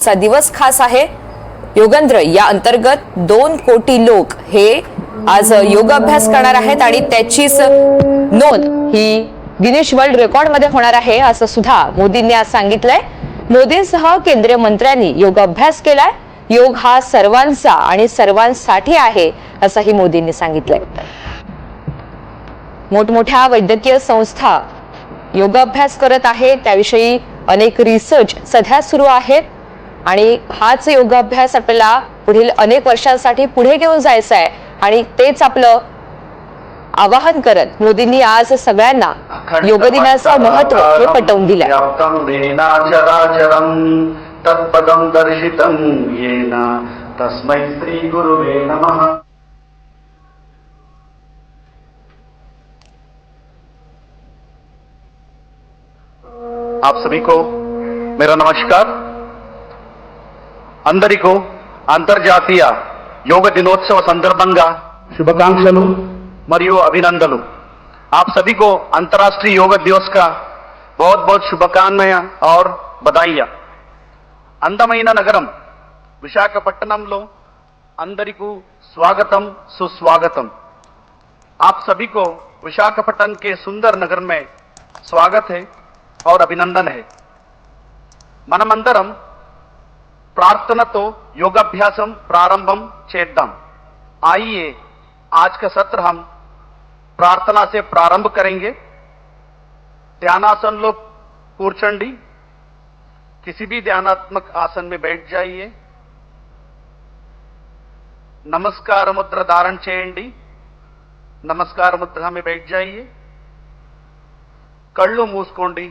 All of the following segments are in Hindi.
चा दिवस खास आहे। योगेंद्र या अंतर्गत 2 कोटी लोक हे आज योगाभ्यास करणार आहेत आणि त्याचीच नोंद ही गिनीज वर्ल्ड रेकॉर्ड मध्ये होणार आहे असं सुद्धा मोदींनी आज सांगितलंय। मोदींसह केंद्रीय मंत्र्यांनी योगाभ्यास केलाय। योग हा सर्वांचा आणि सर्वांसाठी आहे असंही मोदींनी सांगितलंय। मोठमोठ्या वैद्यकीय संस्था योगाभ्यास करत आहेत, त्याविषयी अनेक रिसर्च सध्या सुरू आहेत आणि हाच योगाभ्यास आपल्याला पुढील अनेक वर्षांसाठी पुढे घेऊन जायचा आहे आणि तेच आपलं आवाहन करत मोदींनी आज सगळ्यांना योग दिनाचं महत्त्व हे पटवून दिलंय। तत्पदं दर्शितं येन तस्मै श्री गुरुवे नमः। आप सभी को मेरा नमस्कार। अंदरिको अंतर्जातीय योग दिनोत्सव संदर्भंगा शुभकांक्षलु मरियो अभिनंदनलु। आप सभी को अंतर्राष्ट्रीय योग दिवस का बहुत बहुत शुभकामनाएं और बधाइयां। అందమైన నగరం విశాఖపట్నంలో అందరికీ स्वागतम सुस्वागतम। आप सभी को विशाखपट्टनम के सुंदर नगर में स्वागत है और अभिनंदन है। మనమందరం प्रार्थनातो योगाभ्यासम प्रारंभम చేద్దాం। आइए आज का सत्र हम प्रार्थना से प्रारंभ करेंगे। ध्यानासन लो కూర్చోండి। किसी भी ध्यानात्मक आसन में बैठ जाइए। नमस्कार मुद्रा धारण చేయండి। नमस्कार मुद्रा में बैठ जाइए। कళ్ళు మూసుకోండి।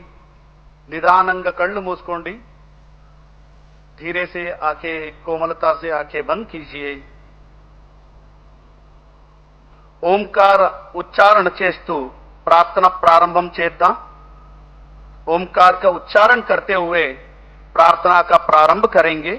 निदानंगा कళ్ళు మూసుకోండి। धीरे से आंखें कोमलता से आंखें बंद कीजिए। ओमकार उच्चारण చేస్తూ प्रार्थना प्रारंभम చేద్దాం। ओमकार का उच्चारण करते हुए प्रार्थना का प्रारंभ करेंगे।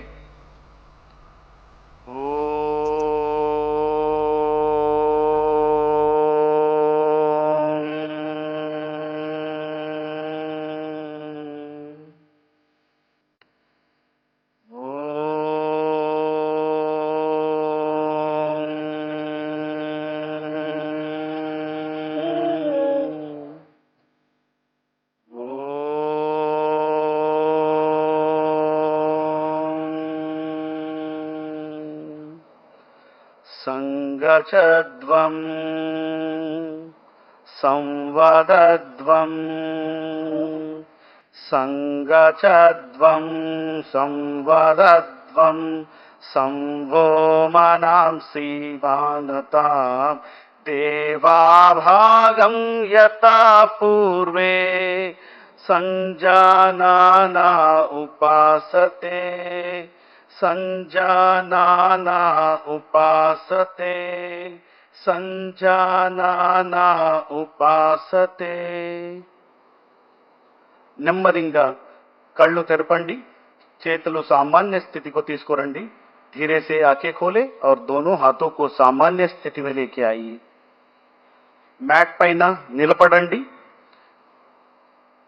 संगचद्वं संवदद्वं संगचद्वं संवदद्वं संवो मनांसि वानतां देवाभागं यथा पूर्वे संजानाना उपासते संजानाना उपासते संजानाना उपासते। నెమ్మదిగా కళ్ళు తెరపండి। చేతులు सामान्य स्थिति को తీసుకురండి। धीरे से आंखें खोले और दोनों हाथों को सामान्य स्थिति में लेके आइए। मैट పైన నిలబడండి।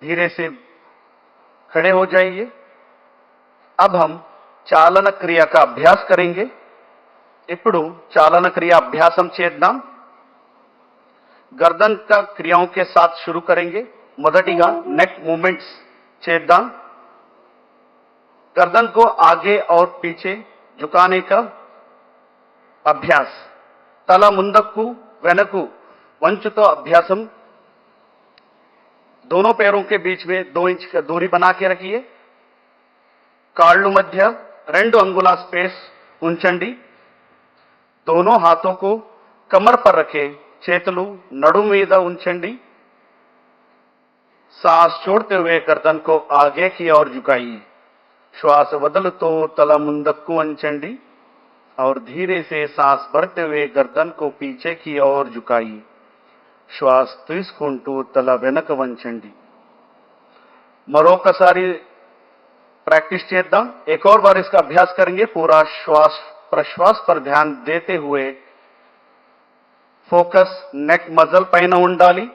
धीरे से खड़े हो जाइए। अब हम चालन क्रिया का अभ्यास करेंगे। ఇప్పుడు चालन क्रिया अभ्यासम చేద్దాం। गर्दन का क्रियाओं के साथ शुरू करेंगे। మొదటిగా नेक मूवमेंट्स చేద్దాం। गर्दन को आगे और पीछे झुकाने का अभ्यास। తల ముందుకు వెనక్కు వంచుతో अभ्यासम। दोनों पैरों के बीच में 2 इंच का दूरी बना के रखिए। కాళ్ళు మధ్య 2 अंगुల स्पेस ఉంచండి। दोनों हाथों को कमर पर रखे చేతులు నడుము మీద ఉంచండి। सांस छोड़ते हुए गर्दन को आगे की ओर झुकाइए। श्वास వదులుతూ తల ముందుకు వంచండి और धीरे से सांस भरते हुए गर्दन को पीछे की ओर झुकाइए। श्वास తీసుకుంటూ తల వెనక వంచండి। మరొకసారి प्रैक्टिस చేద్దాం। एक और बार इसका अभ्यास करेंगे। पूरा श्वास प्रश्वास पर ध्यान देते हुए फोकस नेक मसल పైన ఉండాలి।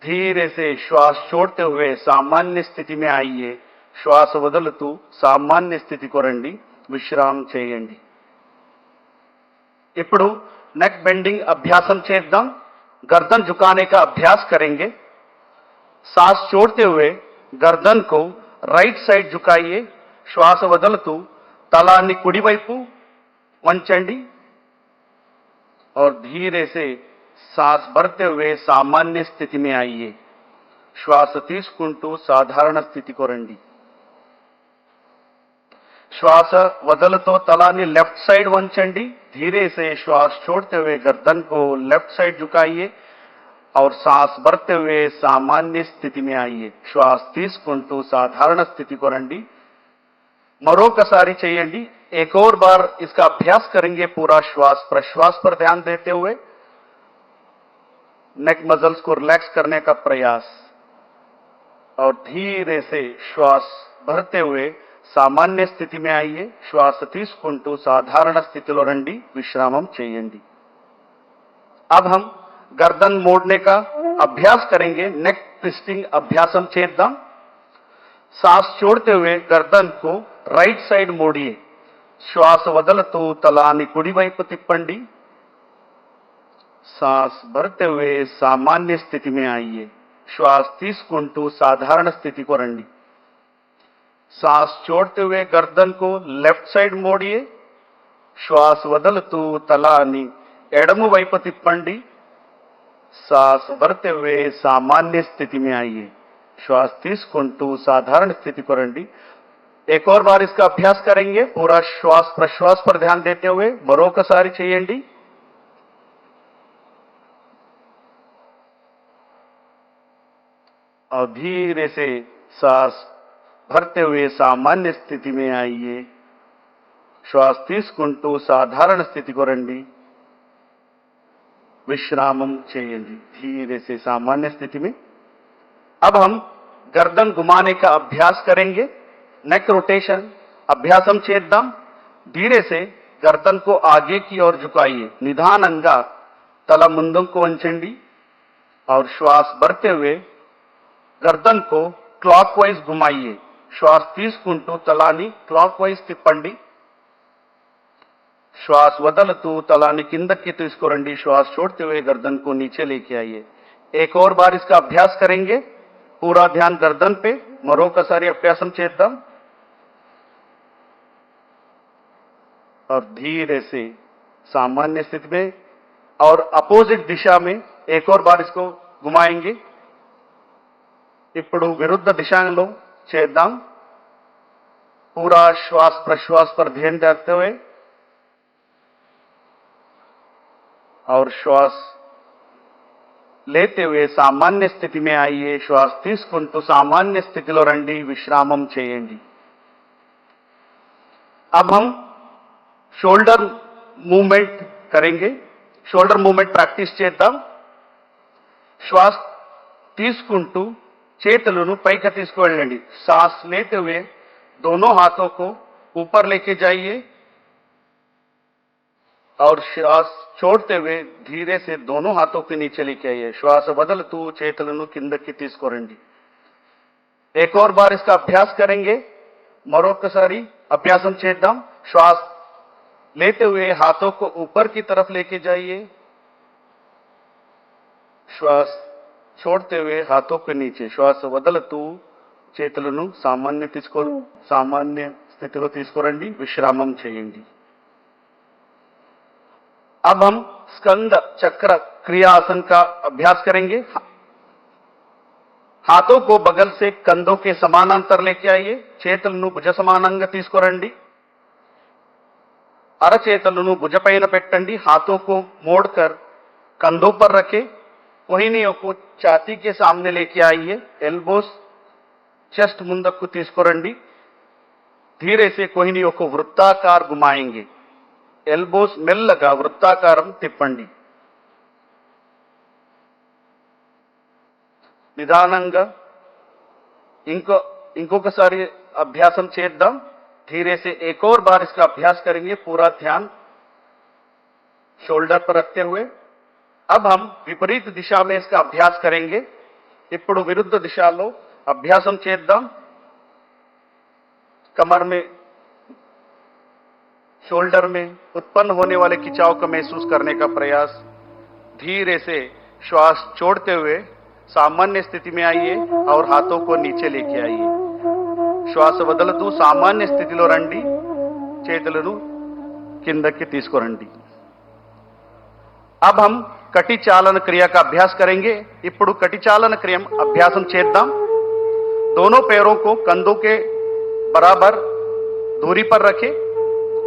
धीरे से श्वास छोड़ते हुए सामान्य स्थिति में आइए శ్వాస వదులుతూ సామాన్య స్థితికి రండి, విశ్రామం చేయండి. ఇప్పుడు नेक बेंडिंग अभ्यासम చేద్దాం. गर्दन झुकाने का अभ्यास करेंगे. सांस छोड़ते हुए गर्दन को राइट साइड झुकाइए. श्वास వదులుతూ తలాన్ని కుడివైపు వంచండి और धीरे से सांस भरते हुए सामान्य स्थिति में आइए. श्वास తీసుకుంటూ సాధారణ స్థితికి రండి. श्वास వదులుతో తలాన్ని लेफ्ट साइड వంచండి. धीरे से श्वास छोड़ते हुए गर्दन को लेफ्ट साइड झुकाइए और सांस भरते हुए सामान्य स्थिति में आइए. श्वास తీసుకుంటూ సాధారణ స్థితికి రండి. మరొకసారి చేయండి. एक और बार इसका अभ्यास करेंगे. पूरा श्वास प्रश्वास पर ध्यान देते हुए नेक मसल्स को रिलैक्स करने का प्रयास और धीरे से श्वास भरते हुए सामान्य स्थिति में आइए. श्वास తీసుకుంటూ సాధారణ స్థితిలో రండి, విశ్రామం చేయండి. अब हम गर्दन मोड़ने का अभ्यास करेंगे. नेक ट्विस्टिंग अभ्यासम చేద్దాం. सांस छोड़ते हुए गर्दन को राइट साइड मोड़िए. श्वास వదులుతూ తలాన్ని కుడివైపు తిప్పండి. सांस भरते हुए सामान्य स्थिति में आइए. श्वास తీసుకుంటూ సాధారణ స్థితికి రండి. सांस छोड़ते हुए गर्दन को लेफ्ट साइड मोड़िए. श्वास వదులుతూ తలాన్ని ఎడమ వైపు తిప్పండి. सांस भरते हुए सामान्य स्थिति में आइए. श्वास తీసుకుంటూ साधारण स्थिति को రండి. एक और बार इसका अभ्यास करेंगे. पूरा श्वास प्रश्वास पर ध्यान देते हुए మరొకసారి చేయండి. और धीरे से सांस भरते हुए सामान्य स्थिति में आइए. श्वास తీసుకుంటూ సాధారణ స్థితికి రండి, विश्रामम చేయండి. धीरे से सामान्य स्थिति में. अब हम गर्दन घुमाने का अभ्यास करेंगे. नेक रोटेशन अभ्यासम చేద్దాం. धीरे से गर्दन को आगे की ओर झुकाइए. निधाనంగా తల ముందుకు వంచండి और श्वास भरते हुए गर्दन को क्लॉकवाइज घुमाइए. श्वास తీసుకుంటూ తలాన్ని క్లాక్వైజ్ తిప్పండి. श्वास వదులుతూ తలాన్ని కిందకి తీసుకురండి. श्वास छोड़ते हुए गर्दन को नीचे लेके आइए. एक और बार इसका अभ्यास करेंगे. पूरा ध्यान गर्दन पे. మరొకసారి అభ్యాసం చేద్దాం. और धीरे से सामान्य स्थिति में और अपोजिट दिशा में एक और बार इसको घुमाएंगे. ఇప్పుడు విరుద్ధ దిశలో చేద్దాం. पूरा श्वास प्रश्वास पर ध्यान देते हुए और श्वास लेते हुए सामान्य स्थिति में आइए. श्वास తీసుకుంటూ सामान्य स्थितिలో రండి, విశ్రామం చేయండి. अब हम शोल्डर मूवमेंट करेंगे. शोल्डर मूवमेंट प्रैक्टिस చేద్దాం. श्वास తీసుకుంటూ చేతులను పైకి తీసుకువెళ్ళండి. सांस लेते हुए दोनों हाथों को ऊपर लेके जाइए और श्वास छोड़ते हुए धीरे से दोनों हाथों के नीचे लेके आइए. श्वास వదులుతూ చేతులను కిందకి తీసుకురండి. एक और बार इसका अभ्यास करेंगे. మరొకసారి అభ్యాసం చేద్దాం. श्वास लेते हुए हाथों को ऊपर की तरफ लेके जाइए. श्वास छोड़ते हुए हाथों के नीचे. श्वास వదులుతూ చేతులను సామాన్య స్థితిలో తీసుకురండి, విశ్రామం చేయండి. अब हम स्कंद चक्र क्रियासन का अभ्यास करेंगे. हाथों को बगल से कंधों के समानांतर लेके आइए. చేతులను భుజ సమానంగా తీసుకురండి. అరచేతులను భుజపైన పెట్టండి. हाथों को मोड़कर कंधों पर रखें. कोहिनियों को छाती के सामने लेके आइए. एल्बोस चेस्ट ముందుకు తీసుకురండి. धीरे से कोहिनियों को वृत्ताकार घुमाएंगे. ఎల్బోస్ మెల్లగా వృత్తాకారం తిప్పండి. నిదానంగా ఇంకొకసారి అభ్యాసం చేద్దాం. धीरे से एक और बार इसका अभ्यास करेंगे. पूरा ध्यान शोल्डर पर रखते हुए. अब हम विपरीत दिशा में इसका अभ्यास करेंगे. ఇప్పుడు విరుద్ధ దిశలో అభ్యాసం చేద్దాం. कमर में, शोल्डर में उत्पन्न होने वाले खिंचाव को महसूस करने का प्रयास। धीरे से श्वास छोड़ते हुए सामान्य स्थिति में आइए और हाथों को नीचे लेके आइए। శ్వాస వదులుతూ సామాన్య స్థితిలో రండి, చేతులను కిందకి తీసుకురండి। अब हम कटी चालन क्रिया का अभ्यास करेंगे। ఇప్పుడు कटी चालन क्रिया अभ्यासम చేద్దాం। दोनों पैरों को कंधों के बराबर दूरी पर रखें।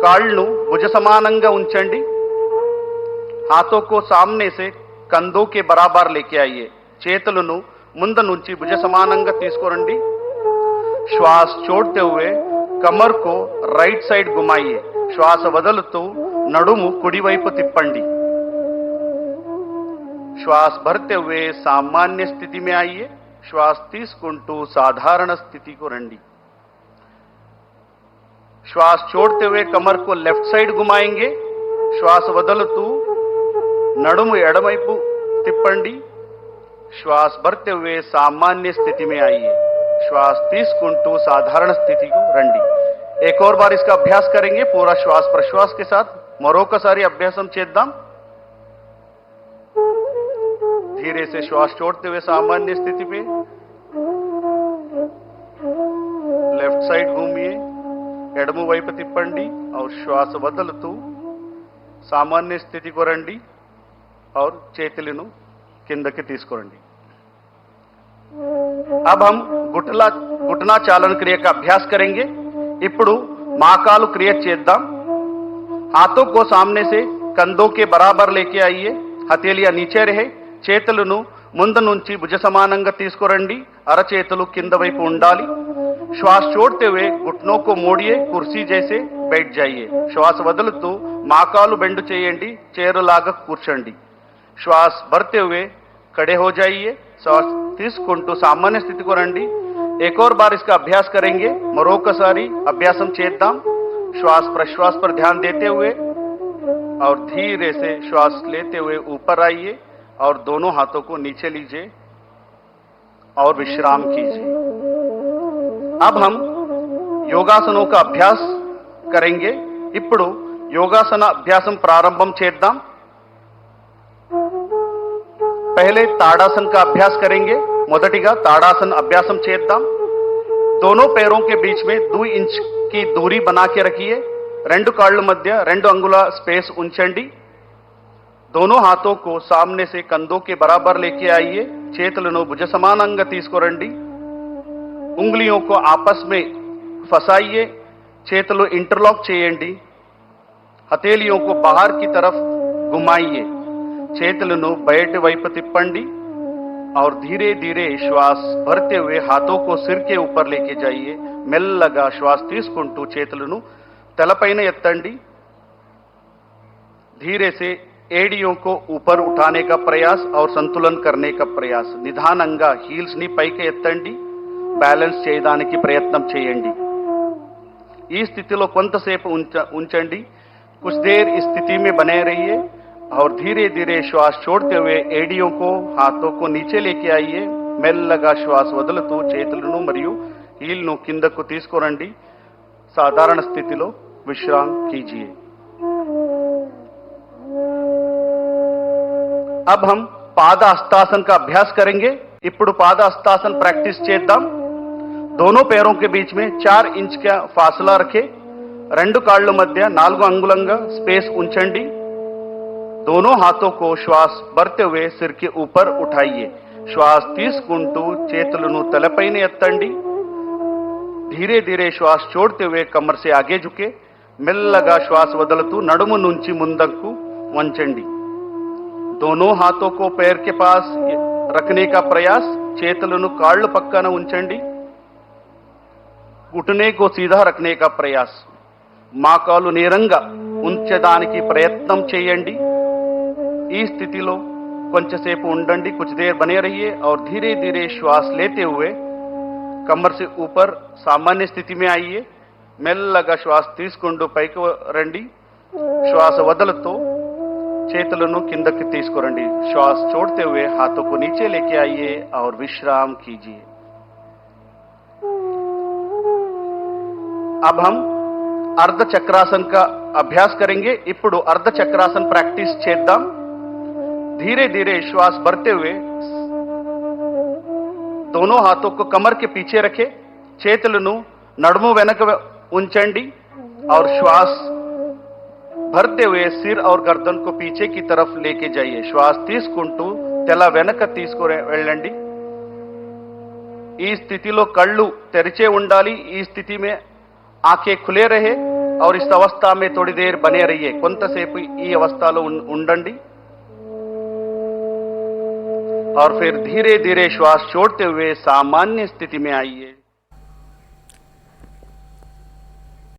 కాళ్ళను భుజ సమానంగా ఉంచండి। हाथों को सामने से कंधों के बराबर लेके आइए। చేతులను ముందు నుంచి భుజ సమానంగా తీసుకురండి। श्वास छोड़ते हुए कमर को राइट साइड घुमाइए। श्वास వదులుతూ నడుము కుడి వైపు తిప్పండి। श्वास भरते हुए सामान्य स्थिति में आइए। श्वास తీసుకుంటూ साधारण स्थिति को రండి। श्वास छोड़ते हुए कमर को लेफ्ट साइड घुमाएंगे। श्वास వదులుతూ నడుము ఎడమవైపు తిప్పండి। श्वास भरते हुए सामान्य स्थिति में आइए। श्वास తీసుకుంటూ साधारण स्थिति को రండి। एक और बार इसका अभ्यास करेंगे पूरा श्वास प्रश्वास के साथ। మరొకసారి అభ్యాసం చేద్దాం। धीरे से श्वास छोड़ते हुए सामान्य स्थिति पे लेफ्ट साइड घूमिए, ఎడమ వైపు తిప్పండి और श्वास వదులుతూ सामान्य स्थिति को రండి और చేతులను కిందకి తీసుకురండి। अब हम घुटना चालन क्रिया का अभ्यास करेंगे। ఇప్పుడు మాకాలు క్రియ చేద్దాం। हाथों को सामने से कंधों के बराबर लेके आइए। हथेलियां नीचे रहे। చేతులను ముందు నుంచి భుజ సమానంగా తీసుకురండి। అరచేతులు కింద వైపు ఉండాలి। श्वास छोड़ते हुए घुटनों को मोड़िए, कुर्सी जैसे बैठ जाइए। श्वास వదులుతూ మాకాలు బెండు చేయండి, చైరులాగా కూర్చోండి। श्वास भरते हुए खड़े हो जाइए। श्वास తీసుకుంటూ सामान्य स्थिति को రండి। एक और बार इसका अभ्यास करेंगे। మరొకసారి అభ్యాసం చేద్దాం। श्वास प्रश्वास पर ध्यान देते हुए और धीरे से श्वास लेते हुए ऊपर आइए और दोनों हाथों को नीचे लीजिए और विश्राम कीजिए। अब हम योगासनों का अभ्यास करेंगे। ఇప్పుడు యోగాసన అభ్యాసం ప్రారంభం చేద్దాం। पहले ताड़ासन का अभ्यास करेंगे। మొదటిగా ताड़ासन अभ्यासम చేద్దాం। दोनों पैरों के बीच में 2 इंच की दूरी बना के रखिए। రెండు కాళ్ళ మధ్య 2 అంగుళ స్పేస్ ఉంచండి। दोनों हाथों को सामने से कंधों के बराबर लेके आइए। చేతులను భుజ సమానంగా తీసుకురండి। उंगलियों को आपस में फंसाइए। చేతులు इंटरलॉक చేయండి। हथेलियों को बाहर की तरफ घुमाइए। చేతులను బయటి వైపు తిప్పండి और धीरे धीरे श्वास भरते हुए हाथों को सिर के ऊपर लेके जाइए। మెల్లగా श्वास తీసుకుంటూ చేతులను తలపైన ఎత్తండి। धीरे से एड़ियों को ऊपर उठाने का प्रयास और संतुलन करने का प्रयास। నిదానంగా హీల్స్ ని పైకి ఎత్తండి, బ్యాలెన్స్ చేయడానికి ప్రయత్నం చేయండి। ఈ స్థితిలో కొంతసేపు ఉంచండి। कुछ देर इस स्थिति में बने रहिए और धीरे धीरे श्वास छोड़ते हुए एड़ियों को हाथों को नीचे लेके आइए। మెల్లగా శ్వాస వదులుతూ చేతులను మరియు హీల్ను కిందకు తీసుకురండి। సాధారణ స్థితిలో విశ్రామ్ कीजिए। अब हम पाद हस्तासन का अभ्यास करेंगे। ఇప్పుడు पाद हस्तासन प्रैक्टिस చేద్దాం। दोनों पैरों के बीच में 4 इंच का फासला रखें। రెండు కాళ్ళ మధ్య 4 అంగుళంగా స్పేస్ ఉంచండి। दोनों हाथों को श्वास भरते हुए सिर के ऊपर उठाइए। श्वास తీసుకుంటూ చేతులను తలపైన ఎత్తండి। धीरे धीरे श्वास छोड़ते हुए कमर से आगे झुके। మెల్లగా శ్వాస వదులుతూ నడుము నుంచి ముందుకు వంచండి। दोनों हाथों को पैर के पास रखने का प्रयास। చేతులను కాళ్ళు పక్కన ఉంచండి। घुटने को सीधा रखने का प्रयास। మోకాలు నేరంగా ఉంచడానికి ప్రయత్నం చేయండి। ఈ స్థితిలో కొంచెంసేపు ఉండండి। कुछ देर बने रहिए और धीरे धीरे श्वास लेते हुए कमर से ऊपर सामान्य स्थिति में आइए। మెల్లగా శ్వాస తీసుకుంటూ పైకి రండి। శ్వాస వదులుతూ చేతులను కిందకి తీసుకురండి। श्वास छोड़ते हुए हाथों को नीचे लेके आइए और विश्राम कीजिए। अब हम अर्ध चक्रासन का अभ्यास करेंगे ఇప్పుడు अर्ध चक्रासन प्रैक्टिस చేద్దాం धीरे धीरे श्वास भरते हुए दोनों हाथों को कमर के पीछे रखे చేతులను నడుము వెనక ఉంచండి और श्वास भरते हुए सिर और गर्दन को पीछे की तरफ लेके जाइए श्वास తీసుకుంటూ తెల వెనక తీసుకొని వెళ్ళండి ఈ స్థితిలో కళ్ళు తెరిచే ఉండాలి ఈ స్థితి में आंखें खुले रहे और इस अवस्था में थोड़ी देर बने रहिए కొంతసేపు ఈ అవస్థలో ఉండండి और फिर धीरे धीरे श्वास छोड़ते हुए सामान्य स्थिति में आइए